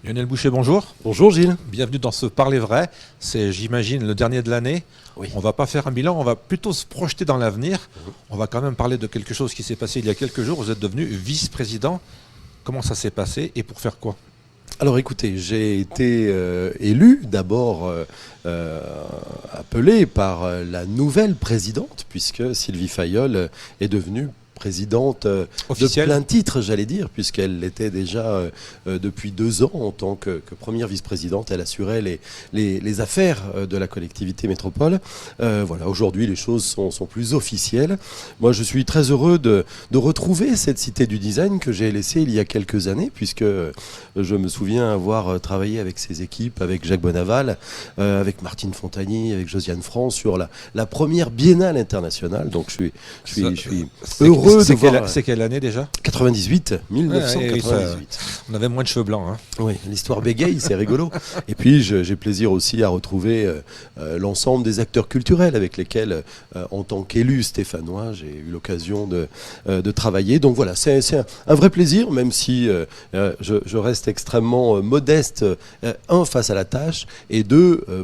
Lionel Boucher, bonjour. Bonjour Gilles. Bienvenue dans ce Parler Vrai. C'est, j'imagine, le dernier de l'année. Oui. On ne va pas faire un bilan, on va plutôt se projeter dans l'avenir. On va quand même parler de quelque chose qui s'est passé il y a quelques jours. Vous êtes devenu vice-président. Comment ça s'est passé et pour faire quoi? Alors écoutez, j'ai été élu, d'abord appelé par la nouvelle présidente, puisque Sylvie Fayolle est devenue présidente Officielle. de plein titre, j'allais dire, puisqu'elle l'était déjà depuis 2 ans en tant que première vice-présidente. Elle assurait les affaires de la collectivité métropole. Voilà, aujourd'hui, les choses sont plus officielles. Moi, je suis très heureux de retrouver cette cité du design que j'ai laissée il y a quelques années, puisque je me souviens avoir travaillé avec ses équipes, avec Jacques Bonaval, avec Martine Fontagny, avec Josiane France, sur la première biennale internationale. Donc, je suis heureux. C'est quelle année déjà? 98, 1998. Oui, on avait moins de cheveux blancs. Hein. Oui, l'histoire bégaye, c'est rigolo. Et puis j'ai plaisir aussi à retrouver l'ensemble des acteurs culturels avec lesquels, en tant qu'élu stéphanois, j'ai eu l'occasion de travailler. Donc voilà, c'est un vrai plaisir, même si je reste extrêmement modeste, face à la tâche, et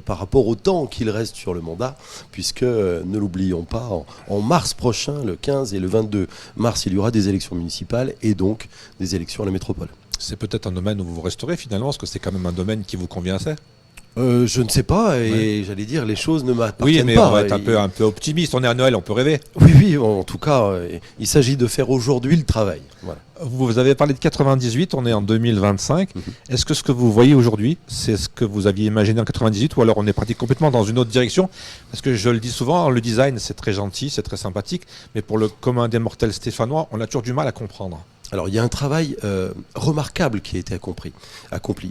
par rapport au temps qu'il reste sur le mandat, puisque, ne l'oublions pas, en mars prochain, le 15 et le 22 mars, il y aura des élections municipales et donc des élections à la métropole. C'est peut-être un domaine où vous resterez finalement, parce que c'est quand même un domaine qui vous convient assez. Je ne sais pas, et j'allais dire, les choses ne m'appartiennent pas. Oui, mais on va être un peu optimiste. On est à Noël, on peut rêver. Oui, en tout cas, il s'agit de faire aujourd'hui le travail. Voilà. Vous avez parlé de 98, on est en 2025. Est-ce que ce que vous voyez aujourd'hui, c'est ce que vous aviez imaginé en 98, ou alors on est parti complètement dans une autre direction? Parce que je le dis souvent, le design, c'est très gentil, c'est très sympathique, mais pour le commun des mortels stéphanois, on a toujours du mal à comprendre. Alors il y a un travail remarquable qui a été accompli.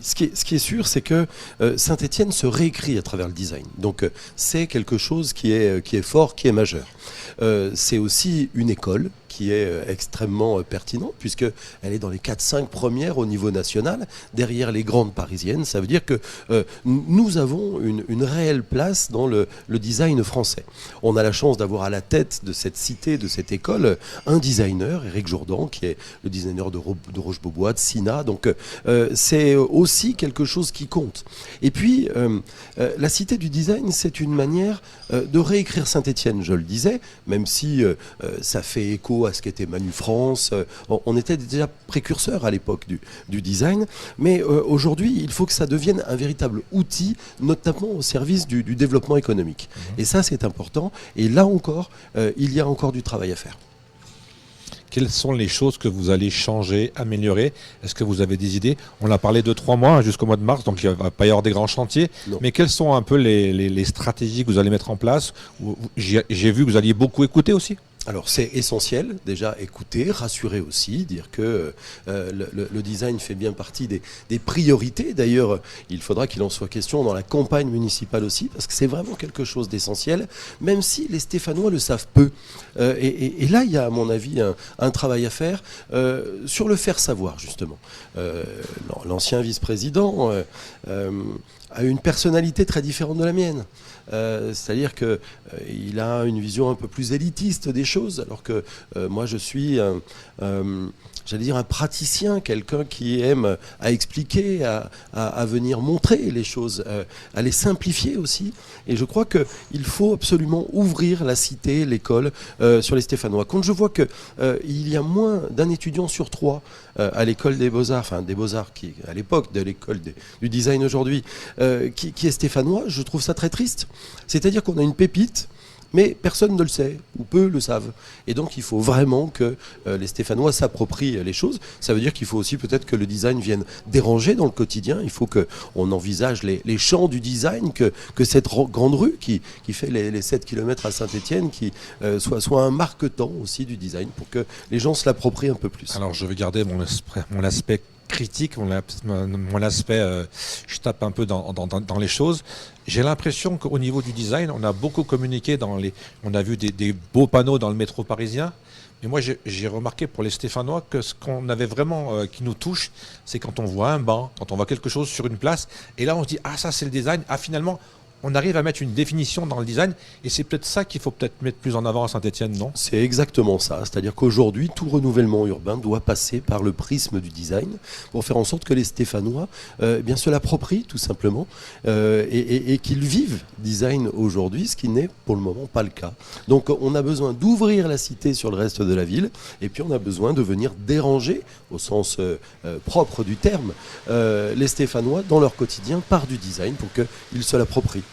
Ce qui est sûr, c'est que Saint-Étienne se réécrit à travers le design. Donc c'est quelque chose qui est fort, qui est majeur. C'est aussi une école qui est extrêmement pertinente, puisqu'elle est dans les 4-5 premières au niveau national, derrière les grandes parisiennes. Ça veut dire que nous avons une réelle place dans le design français. On a la chance d'avoir à la tête de cette cité, de cette école, un designer, Éric Jourdan, qui est le designer de Roche-Beaubois, de Sina. Donc c'est aussi quelque chose qui compte. Et puis, la cité du design, c'est une manière de réécrire Saint-Étienne, je le disais, même si ça fait écho à ce qu'était Manu France. On était déjà précurseurs à l'époque du design, mais aujourd'hui, il faut que ça devienne un véritable outil, notamment au service du développement économique. Et ça, c'est important. Et là encore, il y a encore du travail à faire. Quelles sont les choses que vous allez changer, améliorer? Est-ce que vous avez des idées? On a parlé de 3 mois jusqu'au mois de mars, donc il ne va pas y avoir des grands chantiers. Non. Mais quelles sont un peu les stratégies que vous allez mettre en place? J'ai vu que vous alliez beaucoup écouter aussi. Alors c'est essentiel, déjà écouter, rassurer aussi, dire que le design fait bien partie des priorités. D'ailleurs, il faudra qu'il en soit question dans la campagne municipale aussi, parce que c'est vraiment quelque chose d'essentiel, même si les Stéphanois le savent peu. Et là, il y a à mon avis un travail à faire sur le faire savoir, justement. L'ancien vice-président a une personnalité très différente de la mienne. C'est-à-dire qu'il a une vision un peu plus élitiste des choses, alors que moi je suis j'allais dire un praticien, quelqu'un qui aime à expliquer, à venir montrer les choses, à les simplifier aussi. Et je crois qu'il faut absolument ouvrir la cité, l'école sur les Stéphanois. Quand je vois qu'il y a moins d'un étudiant sur 3 à l'école des Beaux-Arts, enfin des Beaux-Arts qui à l'époque de l'école du design aujourd'hui, qui est stéphanois, je trouve ça très triste. C'est-à-dire qu'on a une pépite, mais personne ne le sait, ou peu le savent. Et donc il faut vraiment que les Stéphanois s'approprient les choses. Ça veut dire qu'il faut aussi peut-être que le design vienne déranger dans le quotidien. Il faut qu'on envisage les champs du design, que cette grande rue qui fait les 7 km à Saint-Étienne soit un marque-temps aussi du design, pour que les gens se l'approprient un peu plus. Alors je vais garder mon aspect critique, mon aspect, je tape un peu dans les choses. J'ai l'impression qu'au niveau du design, on a beaucoup communiqué on a vu des beaux panneaux dans le métro parisien. Mais moi, j'ai remarqué pour les Stéphanois que ce qu'on avait vraiment qui nous touche, c'est quand on voit un banc, quand on voit quelque chose sur une place. Et là, on se dit, ah, ça, c'est le design. Ah, finalement, on arrive à mettre une définition dans le design, et c'est peut-être ça qu'il faut peut-être mettre plus en avant à Saint-Étienne, non? C'est exactement ça. C'est-à-dire qu'aujourd'hui, tout renouvellement urbain doit passer par le prisme du design pour faire en sorte que les Stéphanois bien se l'approprient tout simplement et qu'ils vivent design aujourd'hui, ce qui n'est pour le moment pas le cas. Donc on a besoin d'ouvrir la cité sur le reste de la ville et puis on a besoin de venir déranger, au sens propre du terme, les Stéphanois dans leur quotidien par du design pour qu'ils se l'approprient.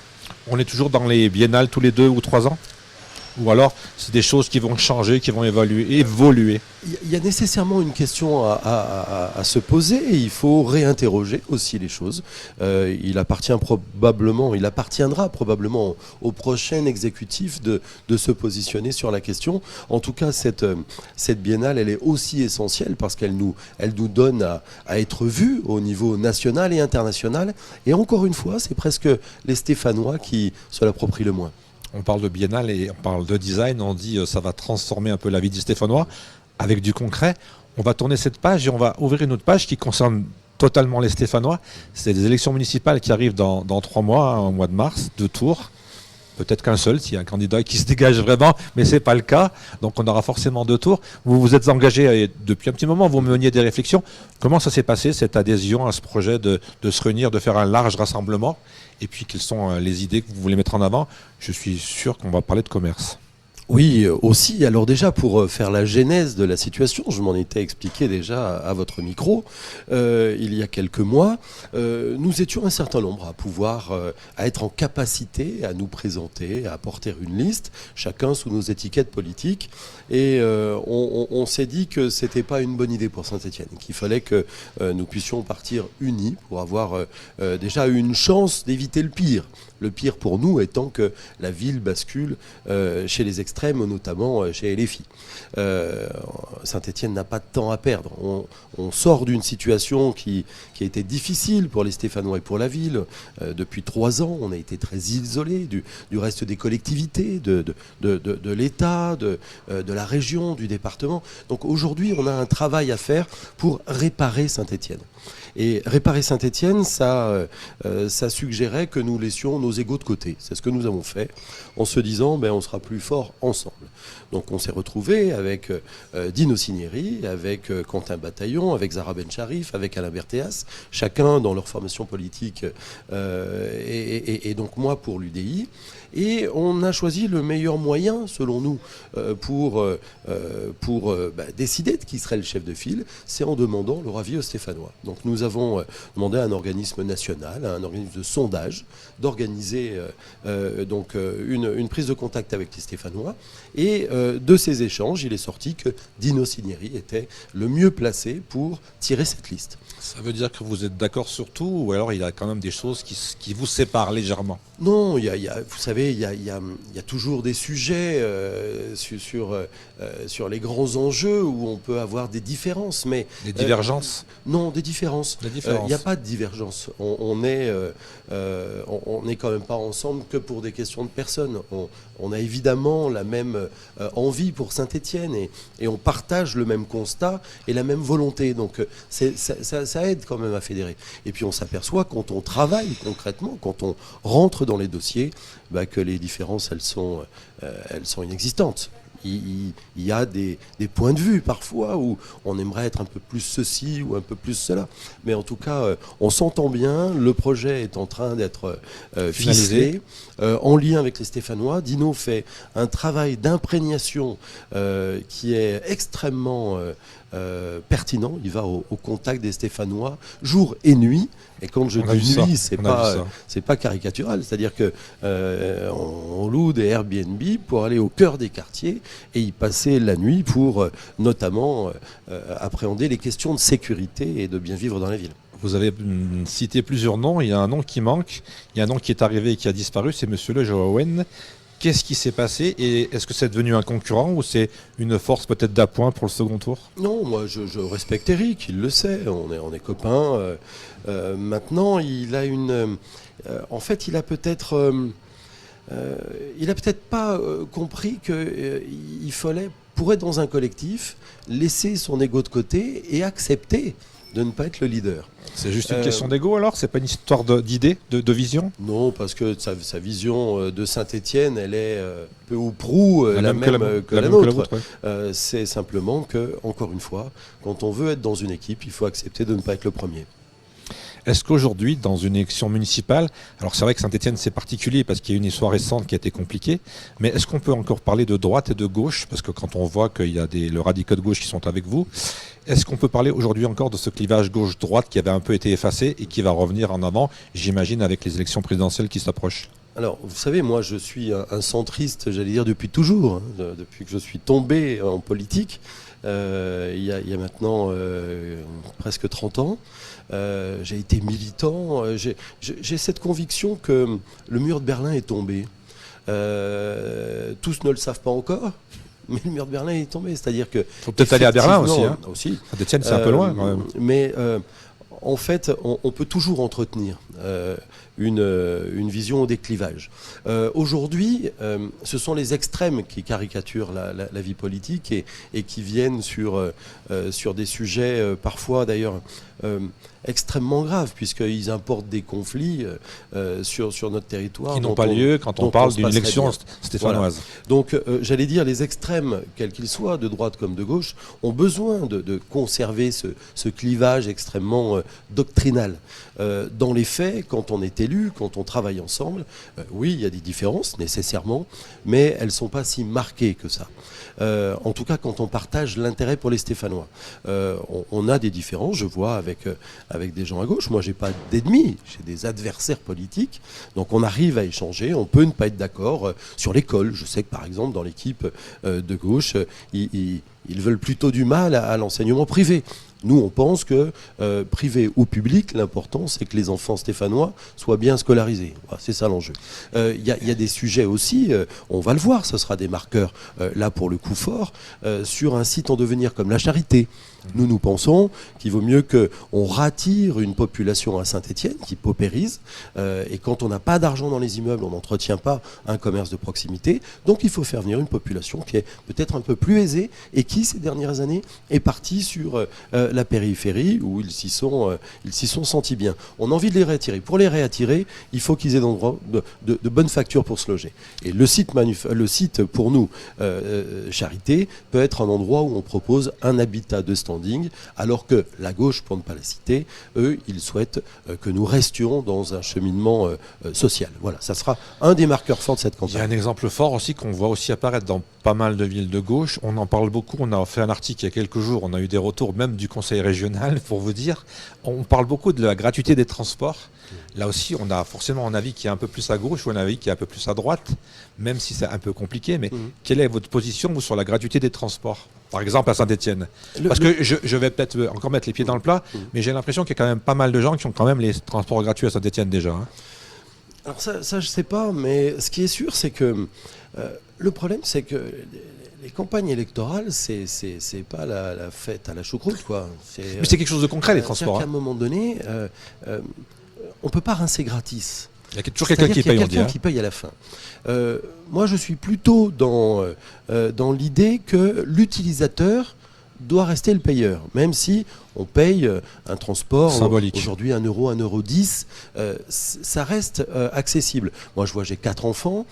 On est toujours dans les biennales tous les 2 ou 3 ans? Ou alors, c'est des choses qui vont changer, qui vont évoluer? Il y a nécessairement une question à se poser et il faut réinterroger aussi les choses. Il appartiendra probablement au prochain exécutif de se positionner sur la question. En tout cas, cette biennale, elle est aussi essentielle parce qu'elle nous donne à être vus au niveau national et international. Et encore une fois, c'est presque les Stéphanois qui se l'approprient le moins. On parle de biennale et on parle de design, on dit ça va transformer un peu la vie des Stéphanois avec du concret. On va tourner cette page et on va ouvrir une autre page qui concerne totalement les Stéphanois. C'est des élections municipales qui arrivent dans 3 mois, au mois de mars, 2 tours. Peut-être qu'un seul, s'il y a un candidat qui se dégage vraiment, mais ce n'est pas le cas. Donc on aura forcément 2 tours. Vous vous êtes engagé depuis un petit moment, vous meniez des réflexions. Comment ça s'est passé, cette adhésion à ce projet de se réunir, de faire un large rassemblement? Et puis quelles sont les idées que vous voulez mettre en avant? Je suis sûr qu'on va parler de commerce. Oui, aussi. Alors déjà, pour faire la genèse de la situation, je m'en étais expliqué déjà à votre micro, il y a quelques mois, nous étions un certain nombre à être en capacité à nous présenter, à porter une liste, chacun sous nos étiquettes politiques. Et on s'est dit que c'était pas une bonne idée pour Saint-Étienne, qu'il fallait que nous puissions partir unis pour avoir déjà une chance d'éviter le pire. Le pire pour nous étant que la ville bascule chez les extrêmes, notamment chez LFI. Saint-Étienne n'a pas de temps à perdre. On sort d'une situation qui a été difficile pour les Stéphanois et pour la ville. Depuis 3 ans, on a été très isolés du reste des collectivités, de l'État, de la région, du département. Donc aujourd'hui, on a un travail à faire pour réparer Saint-Étienne. Et réparer Saint-Étienne, ça suggérait que nous laissions nos égos de côté. C'est ce que nous avons fait en se disant on sera plus fort ensemble. Donc on s'est retrouvés avec Dino Cinieri, avec Quentin Bataillon, avec Zahra Bencharif, avec Alain Berthéas, chacun dans leur formation politique et donc moi pour l'UDI. Et on a choisi le meilleur moyen, selon nous, pour décider de qui serait le chef de file, c'est en demandant leur avis aux Stéphanois. Donc nous avons demandé à un organisme national, à un organisme de sondage, d'organiser une prise de contact avec les Stéphanois. Et de ces échanges, il est sorti que Dino Cinieri était le mieux placé pour tirer cette liste. Ça veut dire que vous êtes d'accord sur tout, ou alors il y a quand même des choses qui vous séparent légèrement? Non, vous savez, il y a toujours des sujets sur les grands enjeux où on peut avoir des différences. Mais, des divergences? Non, des différences. Il n'y a pas de divergence. On n'est quand même pas ensemble que pour des questions de personnes. On a évidemment la même envie pour Saint-Étienne et on partage le même constat et la même volonté. Donc ça aide quand même à fédérer. Et puis on s'aperçoit quand on travaille concrètement, quand on rentre dans les dossiers, que les différences, elles sont inexistantes. Il y a des points de vue parfois où on aimerait être un peu plus ceci ou un peu plus cela. Mais en tout cas, on s'entend bien. Le projet est en train d'être ficelé en lien avec les Stéphanois. Dino fait un travail d'imprégnation qui est extrêmement pertinent. Il va au contact des Stéphanois jour et nuit. Et quand je dis nuit, c'est pas caricatural. C'est-à-dire que on loue des Airbnb pour aller au cœur des quartiers et y passer la nuit pour notamment appréhender les questions de sécurité et de bien vivre dans la ville. Vous avez cité plusieurs noms. Il y a un nom qui manque. Il y a un nom qui est arrivé et qui a disparu. C'est Monsieur Le Joaouen. Qu'est-ce qui s'est passé et est-ce que c'est devenu un concurrent ou c'est une force peut-être d'appoint pour le second tour? Non, moi je respecte Eric, il le sait, on est copains. Maintenant, il a en fait, il a peut-être pas compris qu'il fallait, pour être dans un collectif, laisser son ego de côté et accepter de ne pas être le leader. C'est juste une question d'ego alors? C'est pas une histoire d'idée, de vision? Non, parce que sa vision de Saint-Étienne, elle est peu ou prou la même que la nôtre. Ouais. C'est simplement que, encore une fois, quand on veut être dans une équipe, il faut accepter de ne pas être le premier. Est-ce qu'aujourd'hui, dans une élection municipale, alors c'est vrai que Saint-Étienne c'est particulier parce qu'il y a une histoire récente qui a été compliquée, mais est-ce qu'on peut encore parler de droite et de gauche? Parce que quand on voit qu'il y a le radicaux de gauche qui sont avec vous, est-ce qu'on peut parler aujourd'hui encore de ce clivage gauche-droite qui avait un peu été effacé et qui va revenir en avant, j'imagine, avec les élections présidentielles qui s'approchent? Alors, vous savez, moi je suis un centriste, j'allais dire depuis toujours, hein, depuis que je suis tombé en politique, il y a maintenant presque 30 ans. J'ai été militant, j'ai cette conviction que le mur de Berlin est tombé. Tous ne le savent pas encore, mais le mur de Berlin est tombé. C'est-à-dire que. Il faut peut-être aller à Berlin aussi. Hein. Saint-Étienne, c'est un peu loin quand même. Mais en fait, on peut toujours entretenir une vision au déclivage. Aujourd'hui, ce sont les extrêmes qui caricaturent la vie politique et qui viennent sur des sujets parfois d'ailleurs extrêmement graves, puisqu'ils importent des conflits sur notre territoire. Qui n'ont pas lieu quand on parle d'une élection stéphanoise. Voilà. Donc j'allais dire, les extrêmes, quels qu'ils soient, de droite comme de gauche, ont besoin de conserver ce clivage extrêmement doctrinal. Dans les faits, quand on est élu, quand on travaille ensemble, oui, il y a des différences nécessairement, mais elles ne sont pas si marquées que ça. En tout cas, quand on partage l'intérêt pour les Stéphanois. On a des différences, je vois, avec des gens à gauche. Moi, j'ai pas d'ennemis, j'ai des adversaires politiques. Donc on arrive à échanger, on peut ne pas être d'accord sur l'école. Je sais que par exemple, dans l'équipe de gauche, ils veulent plutôt du mal à l'enseignement privé. Nous, on pense que, privé ou public, l'important, c'est que les enfants stéphanois soient bien scolarisés. Voilà, c'est ça l'enjeu. Il y a des sujets aussi, on va le voir, ce sera des marqueurs, là pour le coup fort, sur un site en devenir comme la Charité. Nous pensons qu'il vaut mieux qu'on rattire une population à Saint-Étienne qui paupérise, et quand on n'a pas d'argent dans les immeubles, on n'entretient pas un commerce de proximité. Donc il faut faire venir une population qui est peut-être un peu plus aisée et qui, ces dernières années, est partie sur la périphérie où ils s'y sont sentis bien. On a envie de les réattirer. Pour les réattirer, il faut qu'ils aient de bonnes factures pour se loger. Et le site pour nous, Charité, peut être un endroit où on propose un habitat de standing, alors que la gauche, pour ne pas la citer, eux, ils souhaitent que nous restions dans un cheminement social. Voilà, ça sera un des marqueurs forts de cette campagne. Il y a un exemple fort aussi qu'on voit aussi apparaître dans pas mal de villes de gauche. On en parle beaucoup, on a fait un article il y a quelques jours, on a eu des retours même du conseil régional, pour vous dire. On parle beaucoup de la gratuité des transports. Là aussi, on a forcément un avis qui est un peu plus à gauche ou un avis qui est un peu plus à droite, même si c'est un peu compliqué. Mais quelle est votre position, vous, sur la gratuité des transports, par exemple à Saint-Étienne? Parce que je vais peut-être encore mettre les pieds dans le plat, mais j'ai l'impression qu'il y a quand même pas mal de gens qui ont quand même les transports gratuits à Saint-Étienne déjà. Hein. Alors ça, je sais pas, mais ce qui est sûr, c'est que le problème, c'est que les campagnes électorales, c'est pas la fête à la choucroute, quoi. Mais c'est quelque chose de concret, les transports. À un moment donné, on peut pas rincer gratis. Il y a toujours quelqu'un qui paye, on dit. Quelqu'un qui paye à la fin. Moi, je suis plutôt dans l'idée que l'utilisateur doit rester le payeur, même si on paye un transport symbolique. Aujourd'hui 1 euro, 1,10 €, ça reste accessible. Moi je vois, j'ai 4 enfants,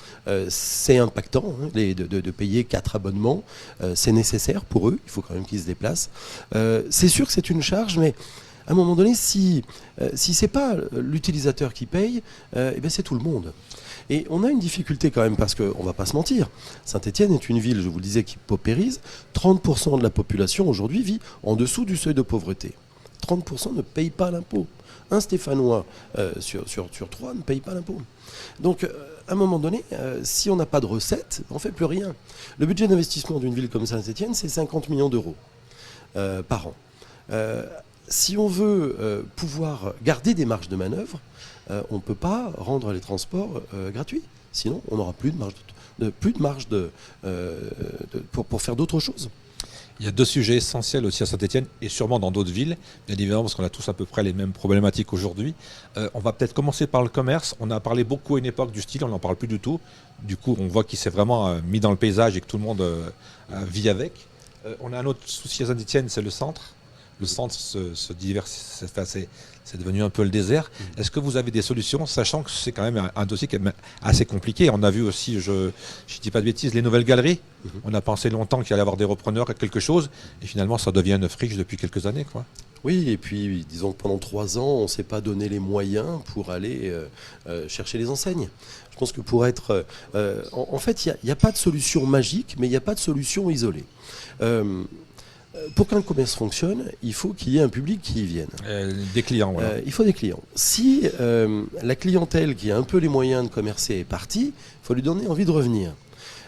c'est impactant de payer 4 abonnements, c'est nécessaire pour eux, il faut quand même qu'ils se déplacent. C'est sûr que c'est une charge, mais à un moment donné, si c'est pas l'utilisateur qui paye, eh bien c'est tout le monde. Et on a une difficulté quand même, parce qu'on ne va pas se mentir. Saint-Étienne est une ville, je vous le disais, qui paupérise. 30% de la population aujourd'hui vit en dessous du seuil de pauvreté. 30% ne payent pas l'impôt. Un Stéphanois sur 3 ne paye pas l'impôt. Donc, à un moment donné, si on n'a pas de recettes, on ne fait plus rien. Le budget d'investissement d'une ville comme Saint-Étienne, c'est 50 millions d'euros par an. Si on veut pouvoir garder des marges de manœuvre, on ne peut pas rendre les transports gratuits. Sinon, on n'aura plus de marge pour faire d'autres choses. Il y a 2 sujets essentiels aussi à Saint-Étienne et sûrement dans d'autres villes, bien évidemment, parce qu'on a tous à peu près les mêmes problématiques aujourd'hui. On va peut-être commencer par le commerce. On a parlé beaucoup à une époque du style, on n'en parle plus du tout. Du coup, on voit qu'il s'est vraiment mis dans le paysage et que tout le monde vit avec. On a un autre souci à Saint-Étienne, c'est le centre. le centre se diversifie, c'est devenu un peu le désert. Est-ce que vous avez des solutions, sachant que c'est quand même un dossier qui est assez compliqué? On a vu aussi, je ne dis pas de bêtises, les nouvelles galeries. On a pensé longtemps qu'il allait y avoir des repreneurs, quelque chose, et finalement ça devient une friche depuis quelques années, quoi. Oui, et puis disons que pendant 3 ans, on ne s'est pas donné les moyens pour aller chercher les enseignes. Je pense que pour être... en fait, il n'y a pas de solution magique, mais il n'y a pas de solution isolée. Pour qu'un commerce fonctionne, il faut qu'il y ait un public qui y vienne. Des clients, voilà. Il faut des clients. Si la clientèle qui a un peu les moyens de commercer est partie, il faut lui donner envie de revenir.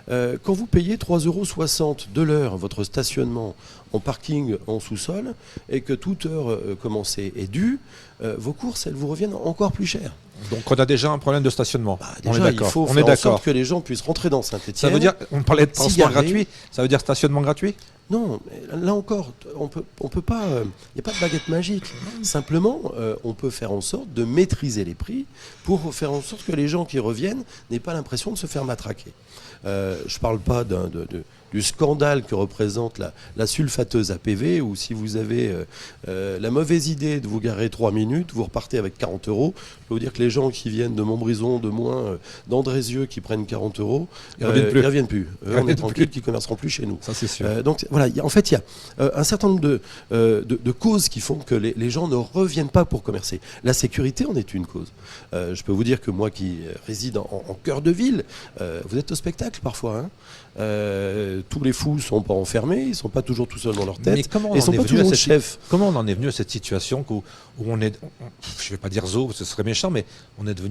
Quand vous payez 3,60 € de l'heure votre stationnement en parking en sous-sol et que toute heure commencée est due, vos courses, elles vous reviennent encore plus cher. Donc on a déjà un problème de stationnement. Déjà, il faut faire en sorte que les gens puissent rentrer dans Saint-Étienne. Ça veut dire, on parlait de transport gratuit, ça veut dire stationnement gratuit? Non, là encore, on peut pas. Il n'y a pas de baguette magique. Simplement, on peut faire en sorte de maîtriser les prix pour faire en sorte que les gens qui reviennent n'aient pas l'impression de se faire matraquer. Je ne parle pas du scandale que représente la sulfateuse APV, où si vous avez la mauvaise idée de vous garer 3 minutes, vous repartez avec 40 €. Je peux vous dire que les gens qui viennent de Montbrison, de Moins, d'Andrézieux, qui prennent 40 €, ils ne reviennent plus. On est tranquille, qu'ils ne commerceront plus chez nous. Ça, c'est sûr. Donc voilà, en fait, il y a un certain nombre de causes qui font que les gens ne reviennent pas pour commercer. La sécurité en est une cause. Je peux vous dire que moi qui réside en cœur de ville, vous êtes au spectacle parfois, hein. Tous les fous ne sont pas enfermés, ils ne sont pas toujours tout seuls dans leur tête. Mais comment ils sont pas toujours chefs. Comment on en est venu à cette situation où on est, je ne vais pas dire zoo, ce serait méchant, mais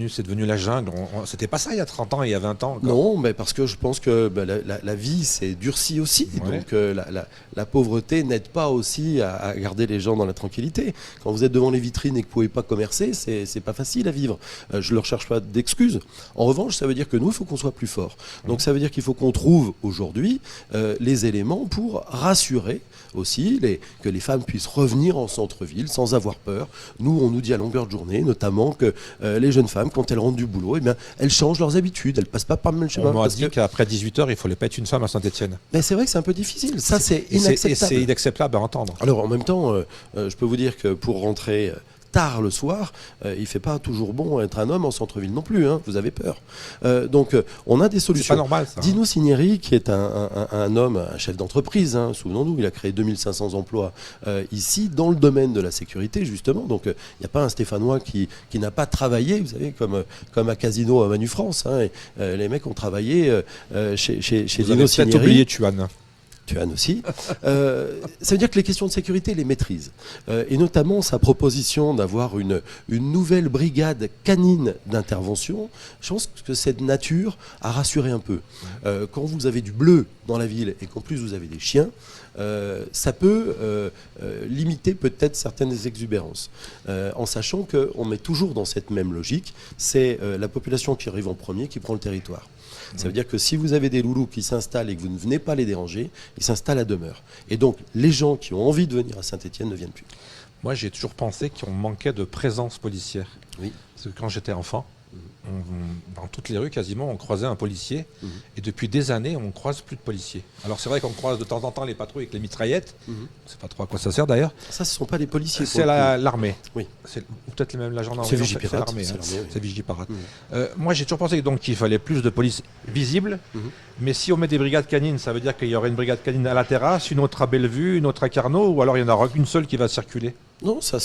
c'est devenu la jungle. C'était pas ça il y a 30 ans, il y a 20 ans encore. Non, mais parce que je pense que la vie s'est durcie aussi. Ouais. Donc la pauvreté n'aide pas aussi à garder les gens dans la tranquillité. Quand vous êtes devant les vitrines et que vous ne pouvez pas commercer, c'est pas facile à vivre. Je ne leur cherche pas d'excuses. En revanche, ça veut dire que nous, il faut qu'on soit plus fort. Donc ça veut dire qu'il faut qu'on trouve aujourd'hui les éléments pour rassurer aussi que les femmes puissent revenir en centre-ville sans avoir peur. Nous, on nous dit à longueur de journée, notamment que les jeunes femmes, quand elles rentrent du boulot, eh bien, elles changent leurs habitudes, elles passent pas par le même chemin. On m'a dit qu'après 18 h, il ne fallait pas être une femme à Saint-Étienne. Mais c'est vrai que c'est un peu difficile. Ça, c'est inacceptable. C'est inacceptable à entendre. Alors, en même temps, je peux vous dire que pour rentrer tard le soir, il ne fait pas toujours bon être un homme en centre-ville non plus, hein, vous avez peur. Donc on a des solutions. C'est pas normal ça. Dino Cinieri, qui est un homme, un chef d'entreprise, hein, souvenons-nous, il a créé 2500 emplois ici dans le domaine de la sécurité justement. Donc il n'y a pas un Stéphanois qui n'a pas travaillé, vous savez, comme à Casino à Manu France. Hein, les mecs ont travaillé chez Dino Cinieri. Vous avez peut-être oublié Tuan. Tuan aussi. Ça veut dire que les questions de sécurité, il les maîtrise. Et notamment sa proposition d'avoir une nouvelle brigade canine d'intervention, je pense que cette nature a rassuré un peu. Quand vous avez du bleu dans la ville et qu'en plus vous avez des chiens, ça peut limiter peut-être certaines exubérances. En sachant qu'on met toujours dans cette même logique, c'est la population qui arrive en premier qui prend le territoire. Ça veut dire que si vous avez des loulous qui s'installent et que vous ne venez pas les déranger, ils s'installent à demeure. Et donc, les gens qui ont envie de venir à Saint-Étienne ne viennent plus. Moi, j'ai toujours pensé qu'on manquait de présence policière. Oui. Parce que quand j'étais enfant, dans toutes les rues, quasiment, on croisait un policier. Et depuis des années, on ne croise plus de policiers. Alors, c'est vrai qu'on croise de temps en temps les patrouilles avec les mitraillettes. Je ne sais pas trop à quoi ça sert d'ailleurs. Ça, ce ne sont pas les policiers. C'est l'armée. Oui. Ou peut-être même la gendarmerie. C'est Vigipirate. C'est l'armée. Oui. C'est Vigipirate. Moi, j'ai toujours pensé qu'il fallait plus de police visible. Mais si on met des brigades canines, ça veut dire qu'il y aurait une brigade canine à la terrasse, une autre à Bellevue, une autre à Carnot, ou alors il n'y en aura qu'une seule qui va circuler. Non, ça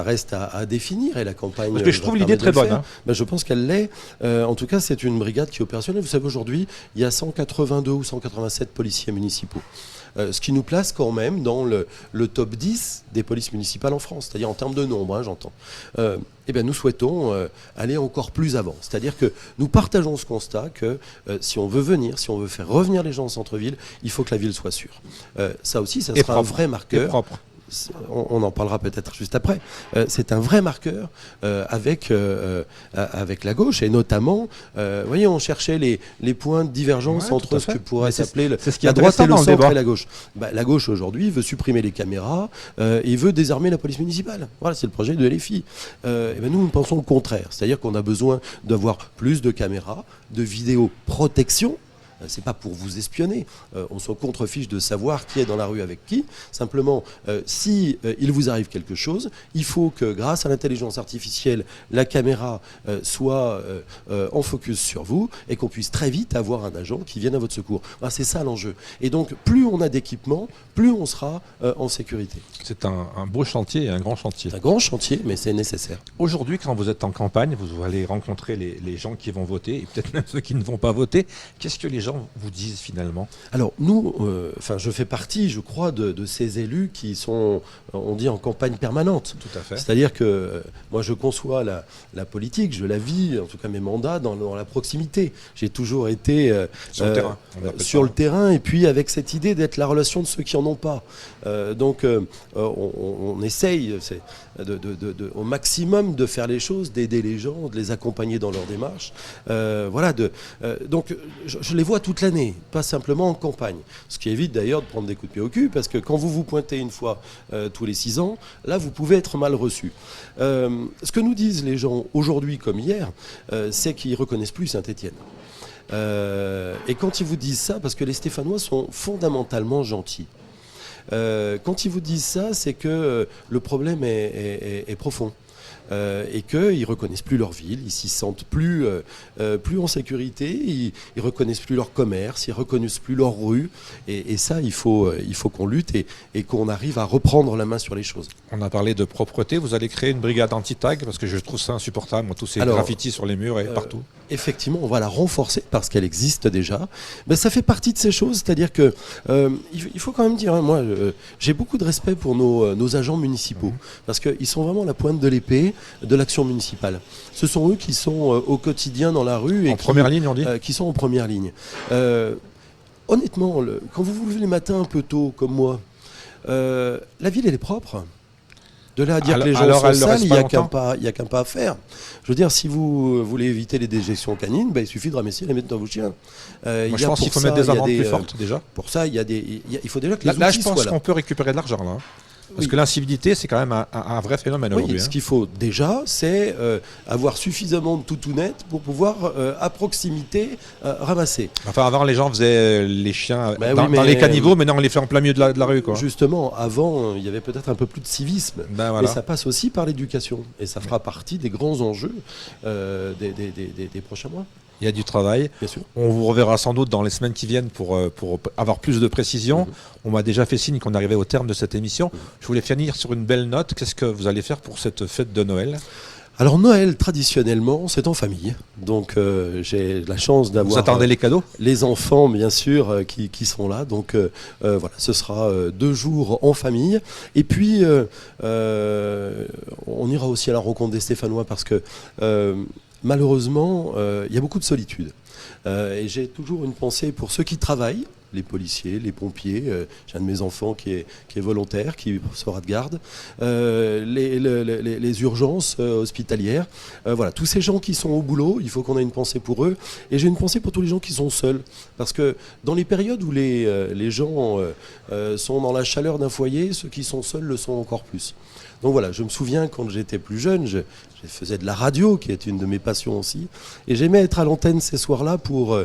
reste à définir et la campagne. Parce que je trouve l'idée très bonne. Hein. Ben, je pense qu'elle l'est. En tout cas, c'est une brigade qui est opérationnelle. Vous savez, aujourd'hui, il y a 182 ou 187 policiers municipaux. Ce qui nous place quand même dans le top 10 des polices municipales en France, c'est-à-dire en termes de nombre, hein, j'entends. Eh bien, nous souhaitons aller encore plus avant. C'est-à-dire que nous partageons ce constat que si on veut venir, si on veut faire revenir les gens au centre-ville, il faut que la ville soit sûre. Ça aussi, ça sera un vrai marqueur. Et propre. On en parlera peut-être juste après. C'est un vrai marqueur avec la gauche et notamment, vous voyez, on cherchait les points de divergence entre ce que pourrait s'appeler la droite et le centre et la gauche. La gauche aujourd'hui veut supprimer les caméras et veut désarmer la police municipale. Voilà, c'est le projet de LFI. Nous pensons le contraire, c'est-à-dire qu'on a besoin d'avoir plus de caméras, de vidéoprotection. c'est pas pour vous espionner. On s'en contrefiche de savoir qui est dans la rue avec qui. Simplement, si il vous arrive quelque chose, il faut que grâce à l'intelligence artificielle, la caméra soit en focus sur vous et qu'on puisse très vite avoir un agent qui vienne à votre secours. Voilà, c'est ça l'enjeu. Et donc, plus on a d'équipements, plus on sera en sécurité. C'est un beau chantier et un grand chantier. C'est un grand chantier, mais c'est nécessaire. Aujourd'hui, quand vous êtes en campagne, vous allez rencontrer les gens qui vont voter et peut-être même ceux qui ne vont pas voter. Qu'est-ce que les gens vous disent finalement? Alors nous, je fais partie, je crois, de ces élus qui sont, on dit, en campagne permanente. Tout à fait. C'est-à-dire que moi, je conçois la politique, je la vis, en tout cas mes mandats, dans la proximité. J'ai toujours été sur le terrain. Sur le terrain, et puis avec cette idée d'être la relation de ceux qui n'en ont pas. Donc on essaye au maximum de faire les choses, d'aider les gens, de les accompagner dans leur démarche. Donc je les vois toute l'année, pas simplement en campagne. Ce qui évite d'ailleurs de prendre des coups de pied au cul, parce que quand vous vous pointez une fois tous les 6 ans, là vous pouvez être mal reçu. Ce que nous disent les gens aujourd'hui comme hier, c'est qu'ils ne reconnaissent plus Saint-Étienne. Et quand ils vous disent ça, parce que les Stéphanois sont fondamentalement gentils, quand ils vous disent ça, c'est que le problème est profond. Et qu'ils ne reconnaissent plus leur ville, ils s'y sentent plus en sécurité, ils ne reconnaissent plus leur commerce, ils ne reconnaissent plus leur rue. Et ça, il faut qu'on lutte et qu'on arrive à reprendre la main sur les choses. On a parlé de propreté, vous allez créer une brigade anti-tag, parce que je trouve ça insupportable, moi, tous ces graffitis sur les murs et partout. Effectivement, on va la renforcer parce qu'elle existe déjà. Mais ça fait partie de ces choses, c'est-à-dire que il faut quand même dire, hein, moi j'ai beaucoup de respect pour nos agents municipaux, parce qu'ils sont vraiment la pointe de l'épée de l'action municipale. Ce sont eux qui sont au quotidien dans la rue et première ligne, on dit, qui sont en première ligne. Honnêtement, quand vous vous levez les matins un peu tôt comme moi, la ville elle est propre. De là à dire que les gens sont sales, il n'y a qu'un pas à faire. Je veux dire, si vous voulez éviter les déjections canines, il suffit de ramasser et les mettre dans vos chiens. Moi, je pense qu'il faut mettre des amendes plus fortes déjà. Pour ça, il faut déjà que les outils là, je pense soient là. qu'on peut récupérer de l'argent là. Parce que l'incivilité, c'est quand même un vrai phénomène aujourd'hui. Ce qu'il faut déjà, c'est avoir suffisamment de toutounettes pour pouvoir, à proximité, ramasser. Enfin, avant, les gens faisaient les chiens dans les caniveaux, maintenant, on les fait en plein milieu de la rue, quoi. Justement, avant, il y avait peut-être un peu plus de civisme. Voilà. Mais ça passe aussi par l'éducation. Et ça fera partie des grands enjeux des prochains mois. Il y a du travail. Bien sûr. On vous reverra sans doute dans les semaines qui viennent pour avoir plus de précision. On m'a déjà fait signe qu'on arrivait au terme de cette émission. Je voulais finir sur une belle note. Qu'est-ce que vous allez faire pour cette fête de Noël ? Alors Noël, traditionnellement, c'est en famille. Donc j'ai la chance d'avoir... Vous attendez les cadeaux ? Les enfants, bien sûr, qui sont là. Donc voilà, ce sera 2 jours en famille. Et puis, on ira aussi à la rencontre des Stéphanois parce que... malheureusement, il y a beaucoup de solitude. Et j'ai toujours une pensée pour ceux qui travaillent, les policiers, les pompiers. J'ai un de mes enfants qui est volontaire, qui sera de garde. Les urgences hospitalières. Voilà, tous ces gens qui sont au boulot, il faut qu'on ait une pensée pour eux. Et j'ai une pensée pour tous les gens qui sont seuls. Parce que dans les périodes où les gens sont dans la chaleur d'un foyer, ceux qui sont seuls le sont encore plus. Donc voilà, je me souviens quand j'étais plus jeune, je faisais de la radio, qui est une de mes passions aussi, et j'aimais être à l'antenne ces soirs-là pour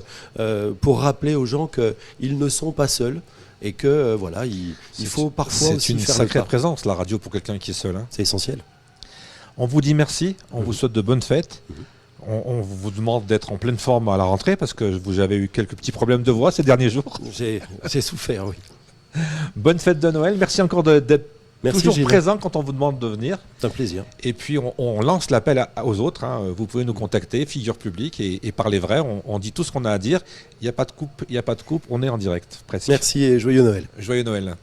rappeler aux gens qu'ils ne sont pas seuls et que voilà, il faut parfois aussi faire le pas. C'est une sacrée présence, la radio, pour quelqu'un qui est seul. Hein. C'est essentiel. On vous dit merci, on vous souhaite de bonnes fêtes. On vous demande d'être en pleine forme à la rentrée parce que vous avez eu quelques petits problèmes de voix ces derniers jours. J'ai souffert, oui. Bonne fête de Noël, merci encore d'être toujours Gilles. présent quand on vous demande de venir. C'est un plaisir. Et puis on lance l'appel aux autres. Hein. Vous pouvez nous contacter, figure publique, et parler vrai. On dit tout ce qu'on a à dire. Il n'y a pas de coupe, on est en direct. Presque. Merci et joyeux Noël. Joyeux Noël.